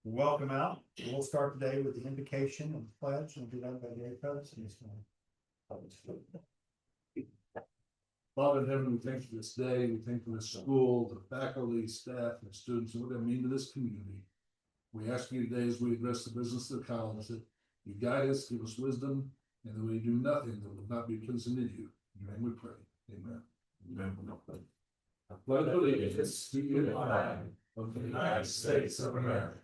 welcome out. We'll start today with the invocation and pledge and do that by the president. Father in heaven, we thank you for this day. We thank you for the school, the faculty, staff, and students, and what they mean to this community. We ask you today as we address the business of the college that you guide us, give us wisdom, and that we do nothing that will not be pleasing to you. In your name we pray. Amen. Amen. I pledge allegiance to the flag of the United States of America,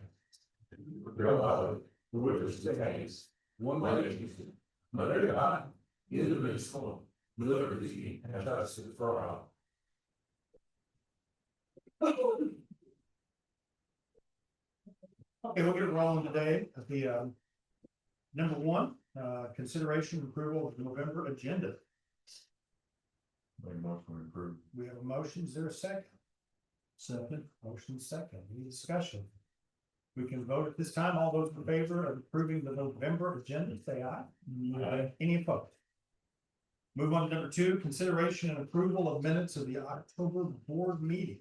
the republic for which it stands, one nation, under God, indivisible, with liberty and justice for all. Okay, we'll get rolling today at the number one, consideration and approval of the November agenda. Motion approved. We have a motion. Is there a second? Second. Motion second. Any discussion? We can vote at this time. All those in favor of approving the November agenda, say aye. Aye. Any opposed? Move on to number two, consideration and approval of minutes of the October board meeting.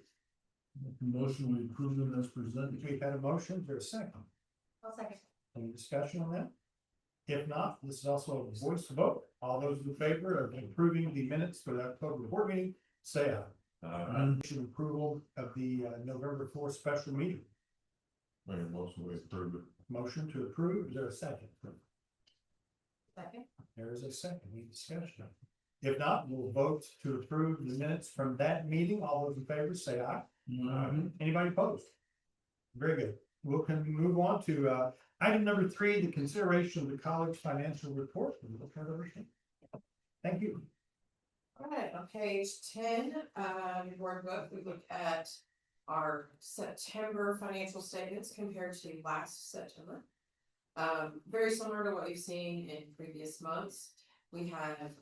Motion, we approve them as presented. We've had a motion. Is there a second? I'll second. Any discussion on that? If not, this is also a voice vote. All those in favor of approving the minutes for the October board meeting, say aye. Motion approval of the November 4th special meeting. Motion, we approve it. Motion to approve. Is there a second? Second. There is a second. Any discussion? If not, we'll vote to approve the minutes from that meeting. All those in favor say aye. Anybody opposed? Very good. We'll move on to item number three, the consideration of the college financial report. Thank you. All right, on page 10, your board book, we looked at our September financial statements compared to last September. Very similar to what you've seen in previous months. We have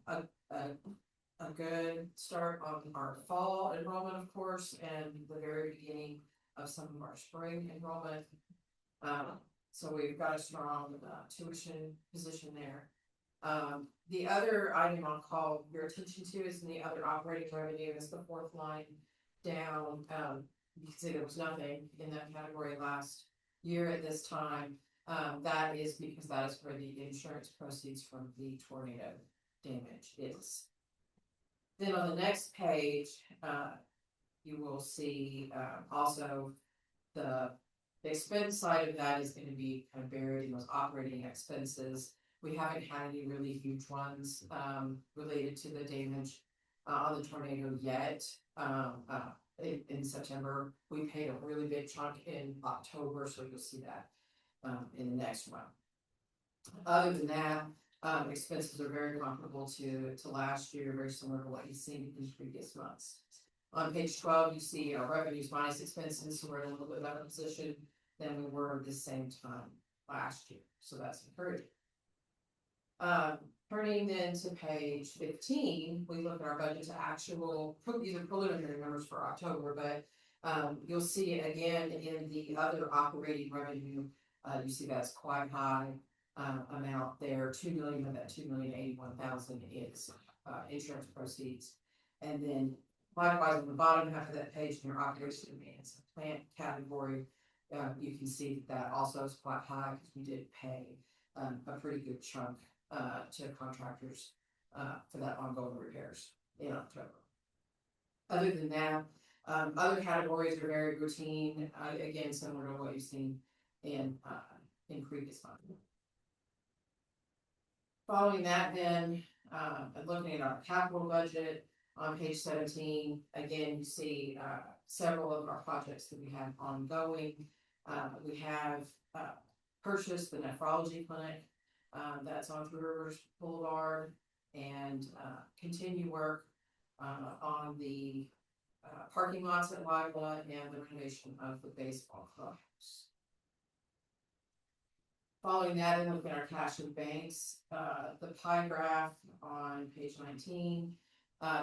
a good start on our fall enrollment, of course, and the very beginning of some of our spring enrollment. So we've got a strong tuition position there. The other item I'll call your attention to is in the other operating revenue is the fourth line down. You can see there was nothing in that category last year at this time. That is because that is where the insurance proceeds from the tornado damage is. Then on the next page, you will see also the expense side of that is going to be kind of buried in those operating expenses. We haven't had any really huge ones related to the damage on the tornado yet. In September, we paid a really big chunk in October, so you'll see that in the next one. Other than that, expenses are very comparable to last year, very similar to what you've seen in previous months. On page 12, you see our revenues minus expenses, so we're in a little bit better position than we were at the same time last year, so that's encouraging. Turning then to page 15, we look at our budget to actual, these are preliminary numbers for October, but you'll see it again in the other operating revenue. You see that's quite high amount there. 2 million of that 2,081,000 is insurance proceeds, and then likewise on the bottom half of that page in your operation and maintenance and plant category, you can see that also is quite high because we did pay a pretty good chunk to contractors for that ongoing repairs in October. Other than that, other categories are very routine, again similar to what you've seen in previous months. Following that then, looking at our capital budget on page 17, again you see several of our projects that we have ongoing. We have purchased the nephrology clinic that's on Three Rivers Boulevard, and continue work on the parking lots at Lila and the renovation of the baseball clubhouse. Following that, and looking at our cash and banks, the pie graph on page 19.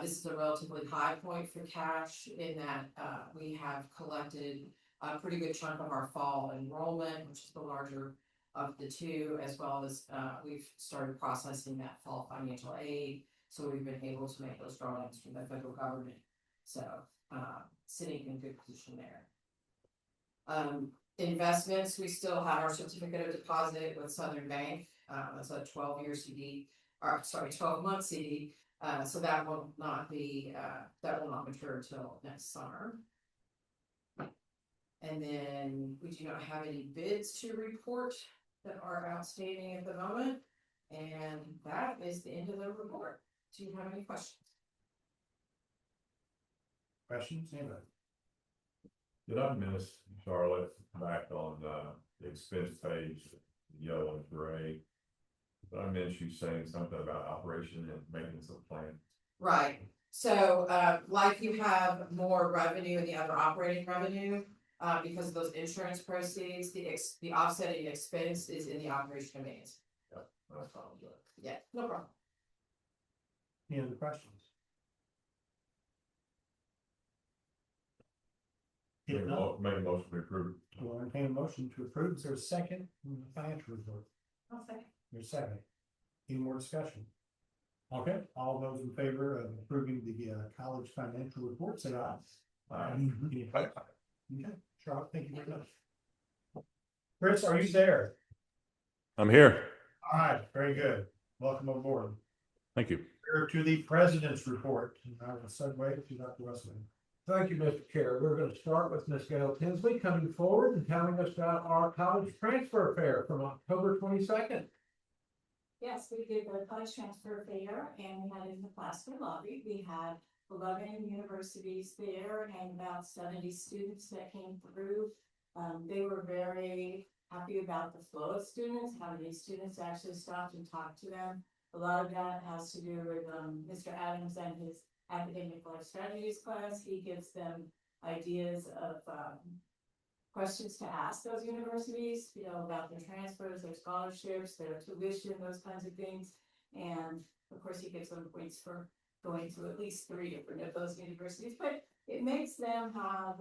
This is a relatively high point for cash in that we have collected a pretty good chunk of our fall enrollment, which is the larger of the two, as well as we've started processing that fall financial aid. So we've been able to make those drawings from the federal government. So sitting in good position there. investments, we still have our certificate of deposit with Southern Bank. That's a 12-year CD, or sorry, 12-month CD. So that will not be, that will not mature until next summer. And then we do not have any bids to report that are outstanding at the moment. And that is the end of the report. Do you have any questions? Questions, anybody? Did I miss, Charlotte, back on the expense page, yellow and gray? Did I miss you saying something about operation and maintenance of plant? Right, so, like you have more revenue in the other operating revenue, because of those insurance proceeds, the offsetting expense is in the operation and maintenance. I apologize. Yeah, no problem. Any other questions? If not, Make a motion to approve. we'll entertain a motion to approve. Is there a second on the financial report? I'll second. There's a second. Any more discussion? Okay, all those in favor of approving the college financial report, say aye. Any opposed? Okay, Charlotte, thank you very much. Chris, are you there? I'm here. All right, very good. Welcome aboard. Thank you. Here to the president's report. I will segue to Dr. Wesley. Thank you, Mr. Chair. We're going to start with Ms. Gail Tinsley coming forward and telling us about our college transfer fair from October 22nd. Yes, we did the college transfer fair and we had it in the classroom lobby. We had 11 universities there and about 70 students that came through. They were very happy about the flow of students, how many students actually stopped and talked to them. A lot of that has to do with Mr. Adams and his academic life strategies class. He gives them ideas of questions to ask those universities, you know, about their transfers, their scholarships, their tuition, those kinds of things. And of course, he gives them points for going to at least 3 different of those universities, but it makes them have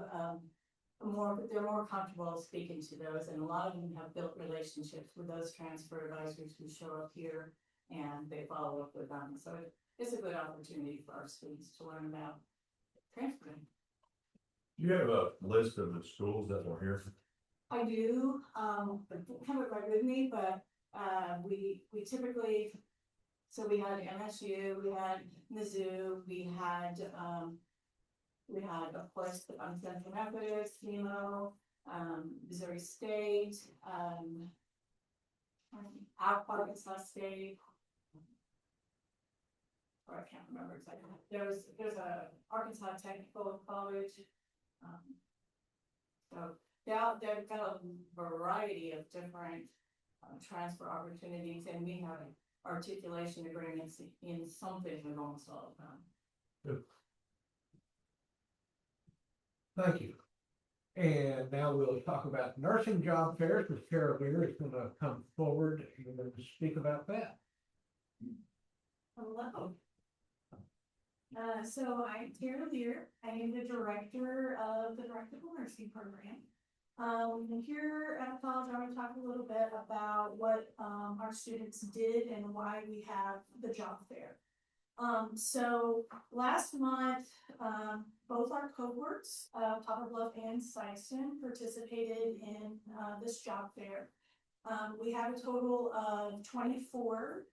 they're more comfortable speaking to those. And a lot of them have built relationships with those transfer advisors who show up here and they follow up with them. So it's a good opportunity for our students to learn about transferring. Do you have a list of the schools that were here? I do, I don't have it right with me, but we typically, so we had MSU, we had Mizzou, we had of course Central Methodist, Chemo, Missouri State, Arkansas State. Or I can't remember exactly. There's a Arkansas Technical College. So they've got a variety of different transfer opportunities, and we have articulation agreements in something with almost all of them. Thank you. And now we'll talk about nursing job fairs, which Carol Lear is going to come forward and speak about that. Hello. So I'm Tara Lear. I am the director of the Directional Nursing Program. Here at the college, I'm going to talk a little bit about what our students did and why we have the job fair. So last month, both our cohorts, Poplar Bluff and Sykeston, participated in this job fair. We have a total of 24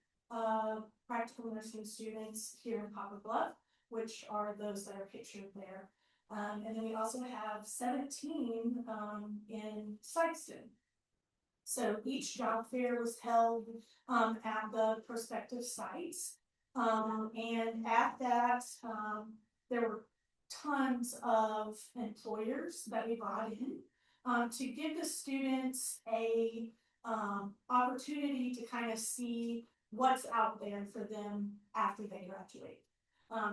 practical nursing students here in Poplar Bluff, which are those that are pictured there. And then we also have 17 in Sykeston. So each job fair was held at the prospective sites. And at that, there were tons of employers that we brought in to give the students a opportunity to kind of see what's out there for them after they graduate.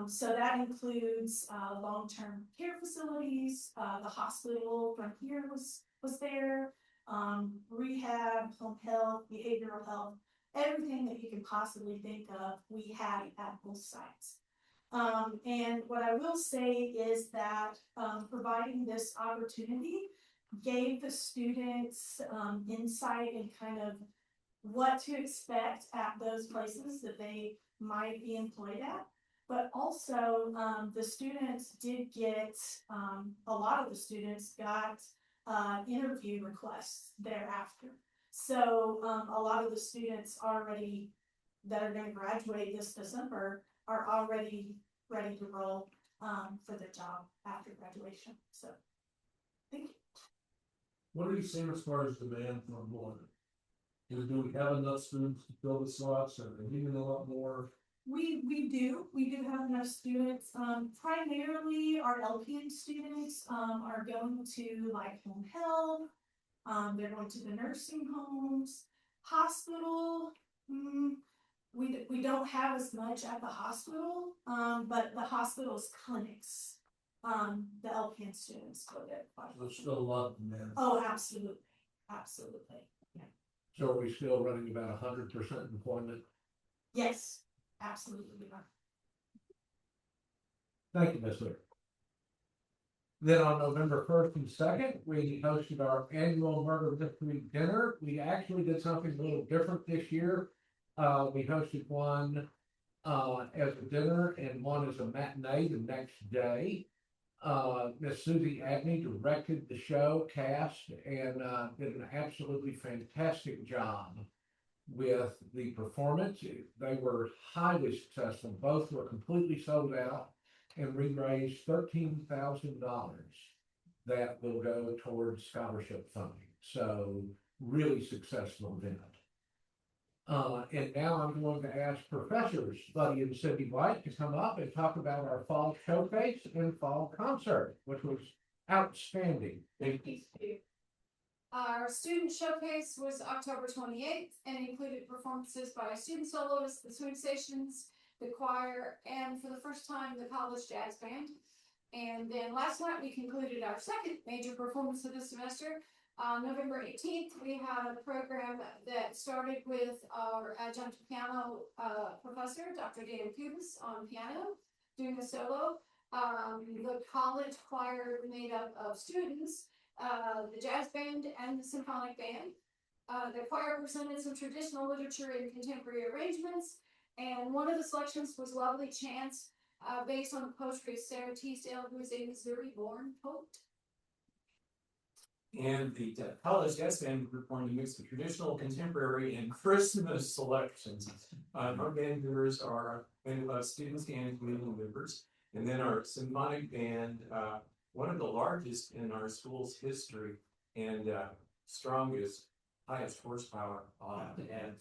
So that includes long-term care facilities, the hospital from here was there, rehab, home health, behavioral health, everything that you can possibly think of, we had at both sites. And what I will say is that providing this opportunity gave the students insight and kind of what to expect at those places that they might be employed at. But also the students did get, a lot of the students got interview requests thereafter. So, a lot of the students already that are gonna graduate this December are already ready to roll, for their job after graduation, so. Thank you. What are you seeing as far as demand for employment? Do we have enough students to fill the slots, or are we needing a lot more? We do have enough students, primarily our LPN students, are going to like home health. They're going to the nursing homes, hospital, we don't have as much at the hospital, but the hospital's clinics, the LPN students go there. There's still a lot of demand. Oh, absolutely, absolutely, So are we still running about 100% employment? yes, absolutely. we are. Thank you, Ms. Lear. Then on November 1st and 2nd, we hosted our annual murder mystery dinner. We actually did something a little different this year. We hosted one as a dinner and one as a matinee the next day. Miss Susie Abney directed the show, cast, and did an absolutely fantastic job with the performance. They were highly successful. Both were completely sold out, and we raised $13,000 that will go towards scholarship funding. So really successful event. And now I'm going to ask professors Buddy and Cindy White to come up and talk about our fall showcase and fall concert, which was outstanding. Thank you. Our student showcase was October 28th and included performances by student soloists, the swing stations, the choir, and for the first time, the college jazz band. And then last night, we concluded our second major performance of the semester. On November 18th, we had a program that started with our adjunct piano professor, Dr. Dan Kubis, on piano, doing a solo. The college choir made up of students, the jazz band and the symphonic band. The choir presented some traditional literature and contemporary arrangements, and one of the selections was Lovely Chance, based on the poetry of Sarah Teasdale, who is a Missouri-born poet. And the college jazz band performed a mix of traditional, contemporary, and Christmas selections. Our band members are students and community members. And then our symphonic band, one of the largest in our school's history and strongest, highest horsepower, and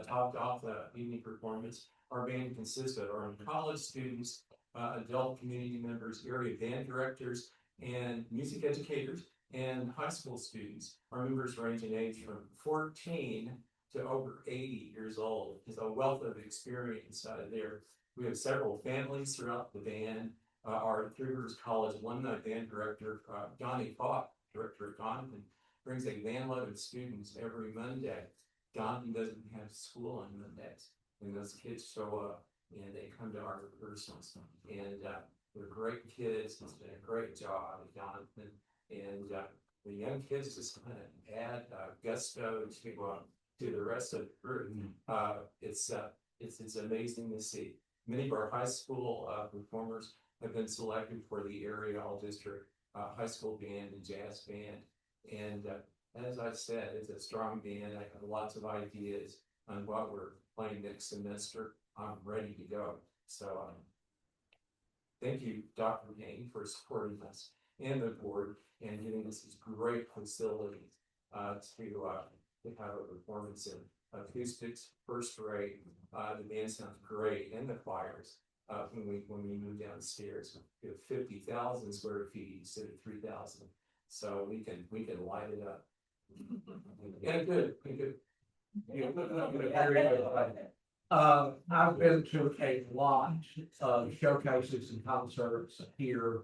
topped off the evening performance. Our band consists of our college students, adult community members, area band directors, and music educators, and high school students. Our members range in age from 14 to over 80 years old. There's a wealth of experience there. We have several families throughout the band. Our Three Rivers College alumni band director, Johnny Falk, director of Donovan, brings a van load of students every Monday. Donovan doesn't have school on Mondays, and those kids show up and they come to our rehearsals. And they're great kids. It's been a great job at Donovan. And the young kids just kind of add gusto to the rest of the group. It's amazing to see. Many of our high school performers have been selected for the area all district high school band and jazz band. And as I said, it's a strong band. I have lots of ideas on what we're playing next semester. I'm ready to go. So thank you, Dr. Payne, for supporting us and the board and giving us these great facilities to have a performance in. Acoustics, first rate. The band sounds great, and the choirs. When we move downstairs, we have 50,000 square feet instead of 3,000, so we can light it up. Yeah, good. I've been to a lot of showcases and concerts here,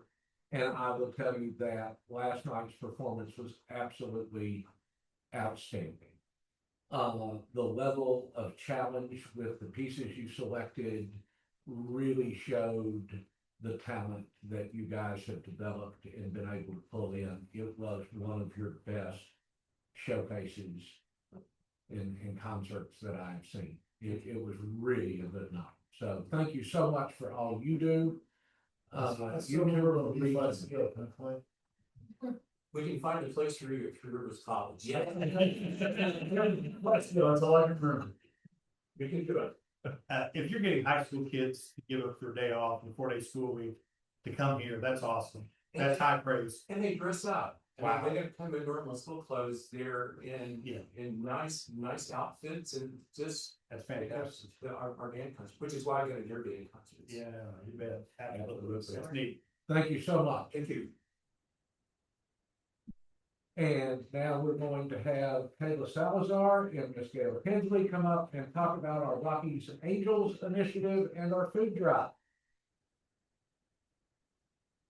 and I will tell you that last night's performance was absolutely outstanding. The level of challenge with the pieces you selected really showed the talent that you guys have developed and been able to pull in. It was one of your best showcases in concerts that I've seen. It was really a good night. So thank you so much for all you do. You two are the reason. We can find a place for you at Three Rivers College. That's all I can remember. We can do it. If you're getting high school kids to give up their day off and 4-day school week to come here, that's awesome. That's high praise. And they dress up. Wow. They don't come in normal school clothes. They're Yeah. in nice outfits and just. That's They have fantastic. our band concert, which is why I go to your band concerts. Yeah, you bet. Absolutely. That's neat. Thank you so much. Thank you. And now we're going to have Kayla Salazar and Miss Gail Hensley come up and talk about our Rockies Angels initiative and our food drive.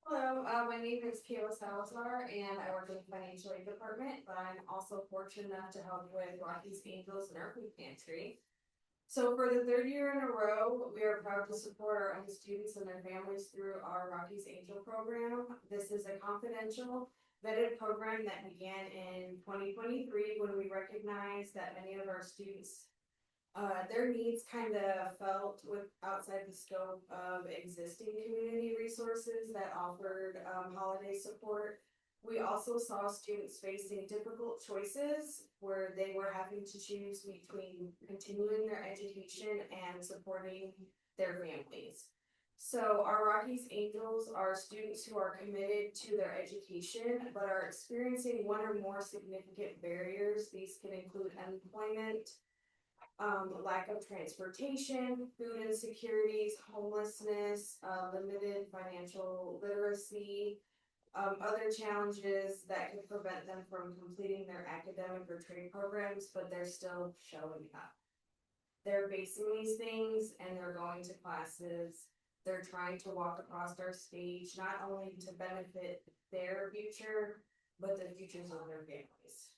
Hello, my name is Kayla Salazar and I work in the financial aid department, but I'm also fortunate enough to help with Rockies Angels and our food pantry. So for the third year in a row, we are proud to support our own students and their families through our Rockies Angel program. This is a confidential vetted program that began in 2023 when we recognized that many of our students their needs kind of felt with outside the scope of existing community resources that offered holiday support. We also saw students facing difficult choices where they were having to choose between continuing their education and supporting their families. So our Rockies Angels are students who are committed to their education, but are experiencing one or more significant barriers. These can include unemployment, lack of transportation, food insecurities, homelessness, limited financial literacy, other challenges that could prevent them from completing their academic or trade programs, but they're still showing up. They're facing these things and they're going to classes. They're trying to walk across our stage, not only to benefit their future, but the futures of their families.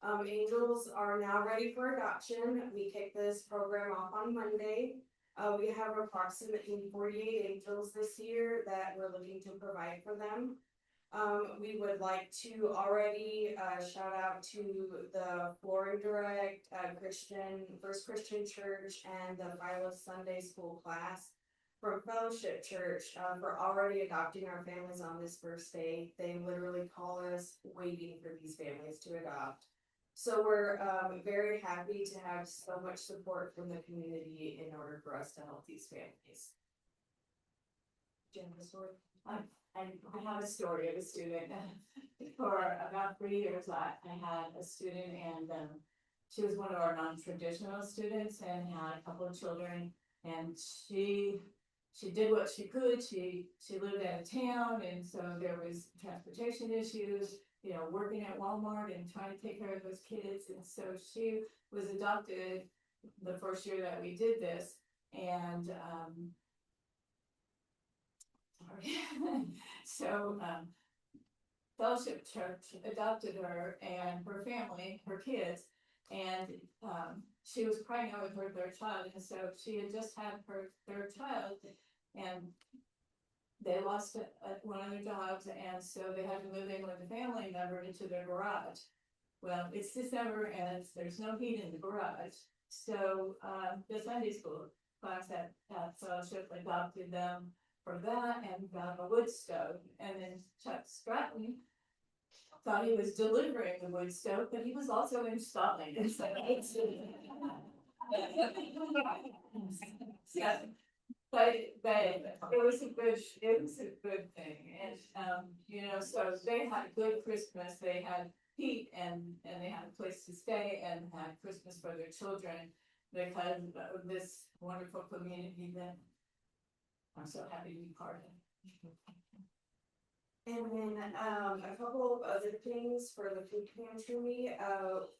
Angels are now ready for adoption. We kicked this program off on Monday. We have approximately 48 angels this year that we're looking to provide for them. We would like to already shout out to the Flooring Direct, First Christian Church, and the Philo Sunday School class from Fellowship Church for already adopting our families on this first day. They literally call us waiting for these families to adopt. So we're very happy to have so much support from the community in order for us to help these families. Do you have a story? I have a story of a student. For about 3 years, I had a student, and she was one of our non-traditional students and had a couple of children. And she did what she could. She lived out of town, and so there was transportation issues. You know, working at Walmart and trying to take care of those kids. And so she was adopted the first year that we did this. And so Fellowship Church adopted her and her family, her kids, and she was pregnant with her third child. And so she had just had her third child, and they lost one of their dogs, and so they had to move in with a family member into their garage. Well, it's December and there's no heat in the garage. So the Sunday school class at Fellowship adopted them for that and got a wood stove. And then Chuck Stratton thought he was delivering the wood stove, but he was also installing it. So yeah. But it was a good thing, and you know, so they had a good Christmas. They had heat and they had a place to stay and had Christmas for their children because of this wonderful community that I'm so happy to be part of. And then a couple of other things for the food pantry.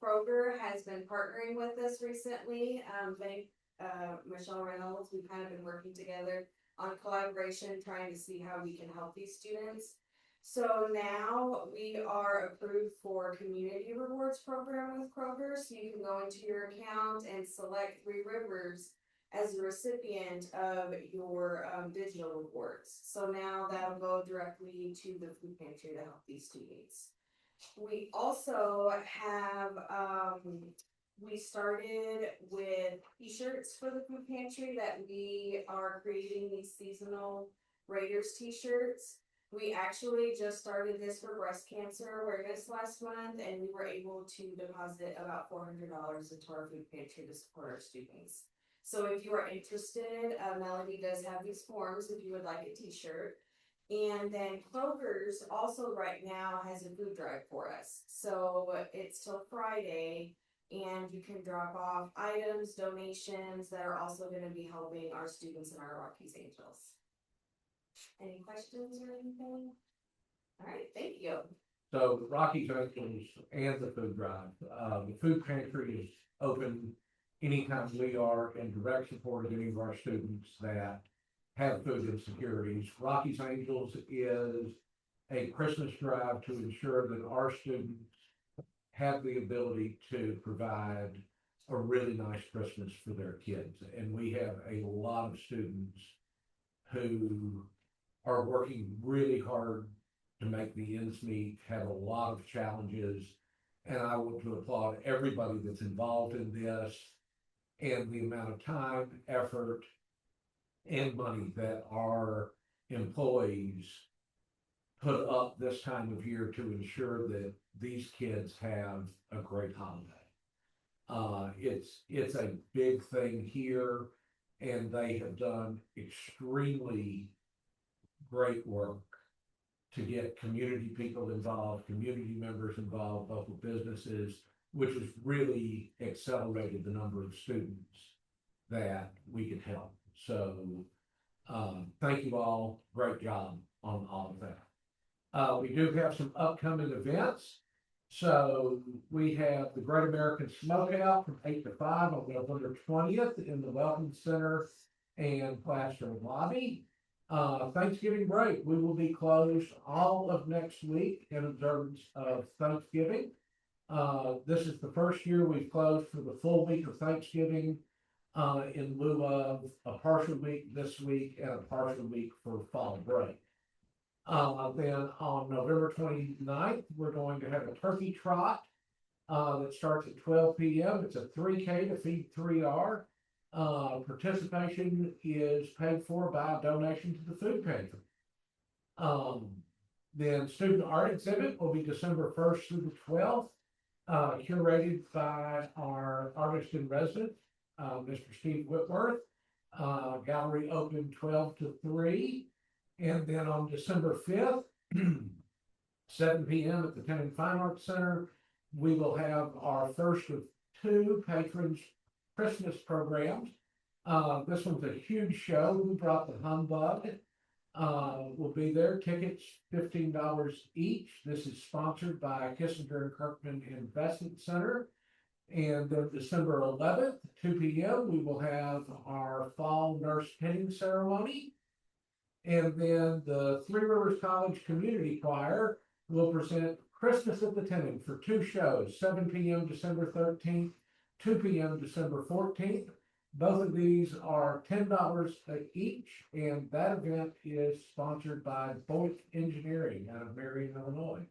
Kroger has been partnering with us recently. Michelle Reynolds, we've kind of been working together on collaboration, trying to see how we can help these students. So now we are approved for community rewards program with Kroger. So you can go into your account and select Three Rivers as a recipient of your digital rewards. So now that'll go directly to the food pantry to help these students. We also have we started with t-shirts for the food pantry that we are creating these seasonal Raiders t-shirts. We actually just started this for breast cancer awareness last month, and we were able to deposit about $400 into our food pantry to support our students. So if you are interested, Melody does have these forms if you would like a t-shirt. And then Kroger's also right now has a food drive for us. So it's till Friday, and you can drop off items, donations that are also going to be helping our students in our Rockies Angels. Any questions or anything? All right, thank you. So Rocky Junctions and the food drive, the food pantry is open anytime we are in direct support of any of our students that have food insecurities. Rocky's Angels is a Christmas drive to ensure that our students have the ability to provide a really nice Christmas for their kids. And we have a lot of students who are working really hard to make the ends meet, have a lot of challenges. And I want to applaud everybody that's involved in this and the amount of time, effort, and money that our employees put up this time of year to ensure that these kids have a great holiday. It's a big thing here, and they have done extremely great work to get community people involved, community members involved, local businesses, which has really accelerated the number of students that we can help. So thank you all. Great job on all of that. We do have some upcoming events. So we have the Great American Smokeout from 8 to 5 on November 20th in the Welcome Center and Classroom Lobby. Thanksgiving break, we will be closed all of next week in observance of Thanksgiving. This is the first year we've closed for the full week of Thanksgiving in lieu of a partial week this week and a partial week for fall break. Then on November 29th, we're going to have a turkey trot that starts at 12 p.m. It's a 3K to feed 3R. Participation is paid for by a donation to the food pantry. Then student art exhibit will be December 1st through the 12th, curated by our artist in residence, Mr. Steve Whitworth. Gallery open 12 to 3. And then on December 5th, 7 p.m. at the Tennant Fine Arts Center, we will have our first of 2 patrons Christmas programs. This one's a huge show. We brought the Humbug. Will be there. Tickets $15 each. This is sponsored by Kissinger and Kirkman Investment Center. And then December 11th, 2 p.m., we will have our fall nurse pinning ceremony. And then the Three Rivers College Community Choir will present Christmas at the Tennant for 2 shows, 7 p.m. December 13th, 2 p.m. December 14th. Both of these are $10 each, and that event is sponsored by Boyd Engineering out of Marion, Illinois.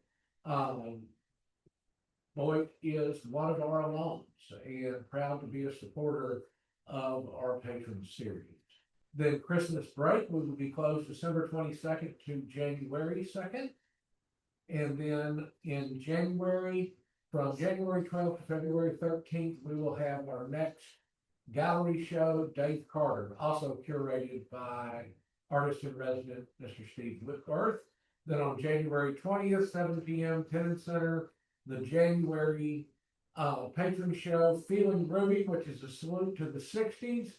Boyd is one of our alums and proud to be a supporter of our patron series. Then Christmas break, we will be closed December 22nd to January 2nd. And then in January, from January 12th to February 13th, we will have our next gallery show, Dave Carter, also curated by artist in resident, Mr. Steve Whitworth. Then on January 20th, 7 p.m., Tennant Center, the January patron show, Feeling Groovy, which is a salute to the 60s.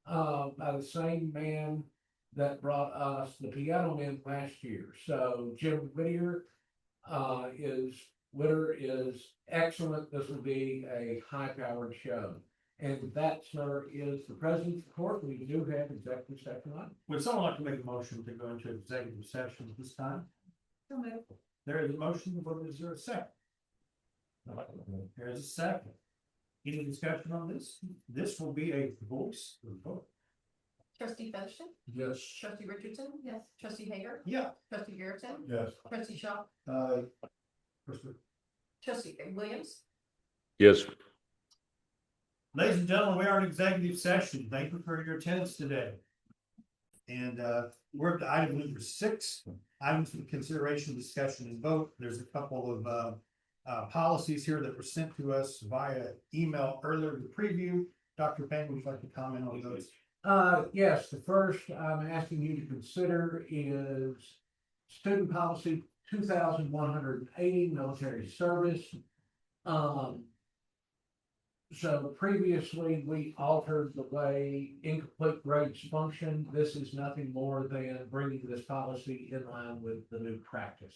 By the same man that brought us the Piano Man last year. So Jim Whittier is excellent. This will be a high-powered show. And that, sir, is the president's report. We do have executive session on. Would someone like to make a motion to go into executive session at this time? There is a motion, but is there a second? There is a second. Any discussion on this? This will be a voice vote. Trustee Featherston? Yes. Trustee Richardson? Yes. Trustee Hager? Yeah. Trustee Garrison? Yes. Trustee Shaw? Trustee Williams? Yes. Ladies and gentlemen, we are in executive session. Thank you for your attendance today. And we're at item number 6. items for consideration, discussion, and vote. There's a couple of policies here that were sent to us via email earlier to preview. Dr. Payne, would you like to comment on those? Yes, the first I'm asking you to consider is student policy 2180, military service. So previously, we altered the way incomplete grades function. This is nothing more than bringing this policy in line with the new practice.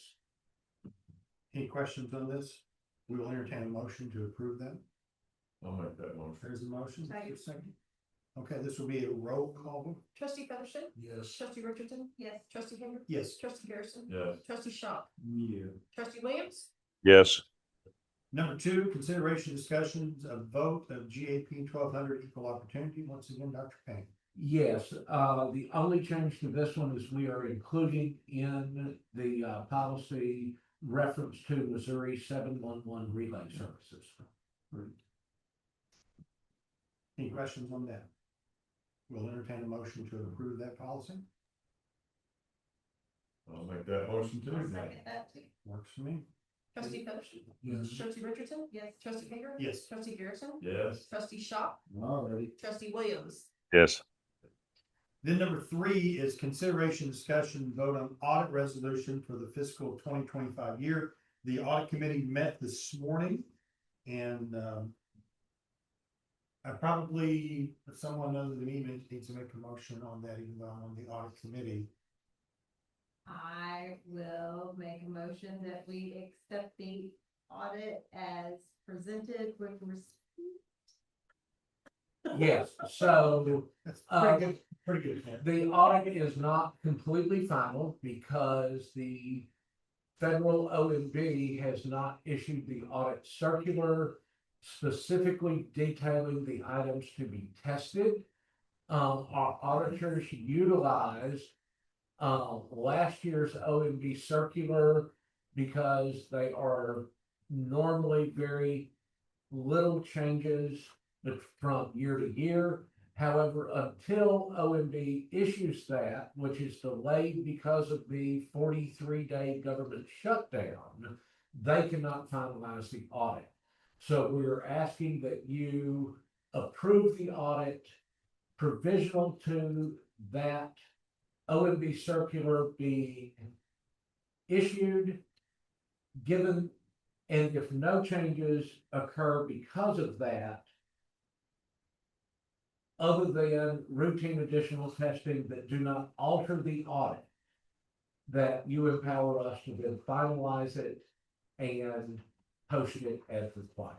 Any questions on this? We will entertain a motion to approve them. I'll make that motion. There's a motion. Second. Second. Okay, this will be a roll call vote. Trustee Featherston? Yes. Trustee Richardson? Yes. Trustee Hager? Yes. Trustee Garrison? Yes. Trustee Shaw? Yeah. Trustee Williams? Yes. Number two, consideration discussions of vote of GAP 1200 equal opportunity. Once again, Dr. Payne. Yes, the only change to this one is we are including in the policy reference to Missouri 711 relay services. Any questions on that? We'll entertain a motion to approve that policy. I'll make that motion too. Second that too. Works for me. Trustee Featherston? Yes. Trustee Richardson? Yes. Trustee Hager? Yes. Trustee Garrison? Yes. Trustee Shaw? Alrighty. Trustee Williams? Yes. Then number three is consideration, discussion, vote on audit resolution for the fiscal 2025 year. The audit committee met this morning and I probably, if someone other than me needs to make a motion on that, even though I'm on the audit committee. I will make a motion that we accept the audit as presented with respect. Yes, so That's pretty good, pretty good. Ken. the audit is not completely final because the federal OMB has not issued the audit circular specifically detailing the items to be tested. Our auditors utilized last year's OMB circular because they are normally very little changes from year to year. However, until OMB issues that, which is delayed because of the 43-day government shutdown, they cannot finalize the audit. So we're asking that you approve the audit provisional to that OMB circular being issued, given, and if no changes occur because of that, other than routine additional testing that do not alter the audit, that you empower us to then finalize it and post it as required.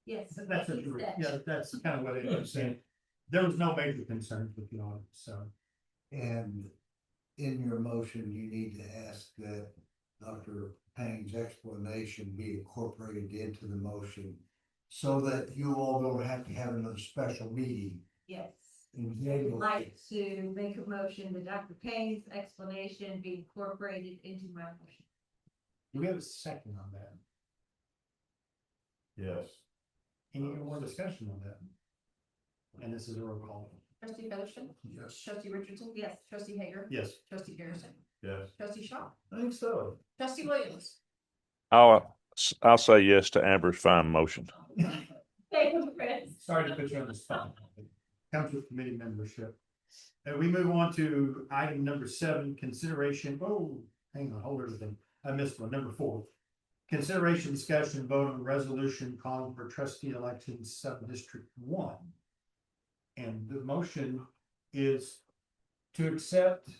Yes. That's like it. you said. Yeah, that's kind of what it is saying. There was no major concerns with the audit, so. And in your motion, you need to ask that Dr. Payne's explanation be incorporated into the motion so that you all don't have to have another special meeting. Yes. And be I would able like to make a motion that Dr. Payne's explanation be incorporated into my motion. Do we have a second on that? Yes. Any more discussion on that? And this is a roll call. Trustee Featherston? Yes. Trustee Richardson? Yes. Trustee Hager? Yes. Trustee Garrison? Yes. Trustee Shaw? I think so. Trustee Williams? I'll say yes to Amber's fine motion. Thank you, Chris. Sorry to put you on the spot. Comes with committee membership. And we move on to item number 7, consideration, hang on, hold everything. I missed one, number 4. Consideration, discussion, vote on resolution calling for trustee elections sub-district 1. And the motion is to accept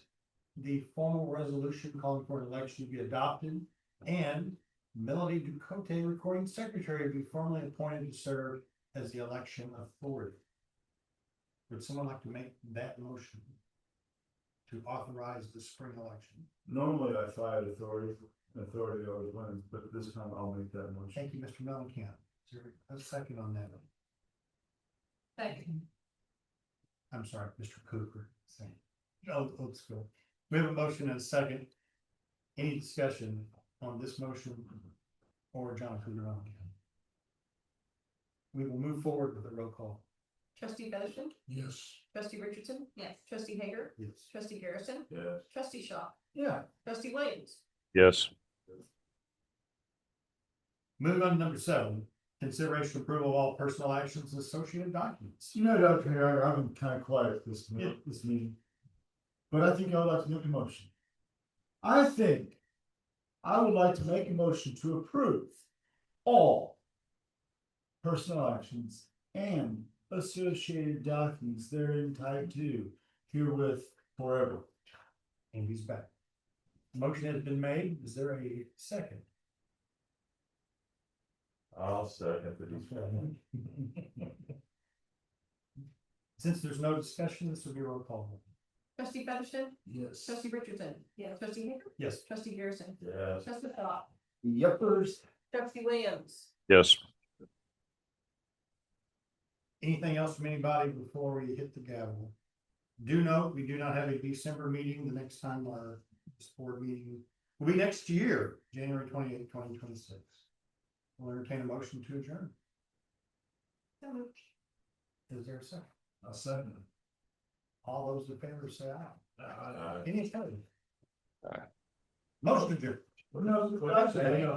the formal resolution calling for an election to be adopted and Melody Ducote, recording secretary, be formally appointed to serve as the election authority. Would someone like to make that motion to authorize the spring election? Normally I fight authority always wins, but this time I'll make that motion. Thank you, Mr. Mellencamp. Is there a second on that? Second. I'm sorry, Mr. Cooper. Second. Oh, let's go. We have a motion and a second. Any discussion on this motion or Jonathan Mellencamp? We will move forward with a roll call. Trustee Featherston, Yes. trustee Richardson, Yes. trustee Hager, Yes. trustee Garrison, Yes. trustee Shaw, Yeah. trustee Williams. Yes. Moving on to number 7, consideration approval of all personal actions and associated documents. You know, Dr. Harry, I've been kind of quiet this meeting. But I think I would like to make a motion. I think I would like to make a motion to approve all personal actions and associated documents therein tied to herewith forever. And he's back. Motion has been made. Is there a second? I'll second that he's. Since there's no discussion, this will be a roll call. Trustee Featherston, Yes. trustee Richardson, Yes. trustee Hager, Yes. trustee Garrison, Yes. trustee Shaw, Yuppers. trustee Williams. Yes. Anything else from anybody before we hit the gavel? Do note, we do not have a December meeting. The next time our board meeting will be next year, January 28th, 2026. We'll entertain a motion to adjourn. Is there a second? I'll second. All those in favor say aye. Aye. Any opposed? Aye. Motion adjourned. Well, no,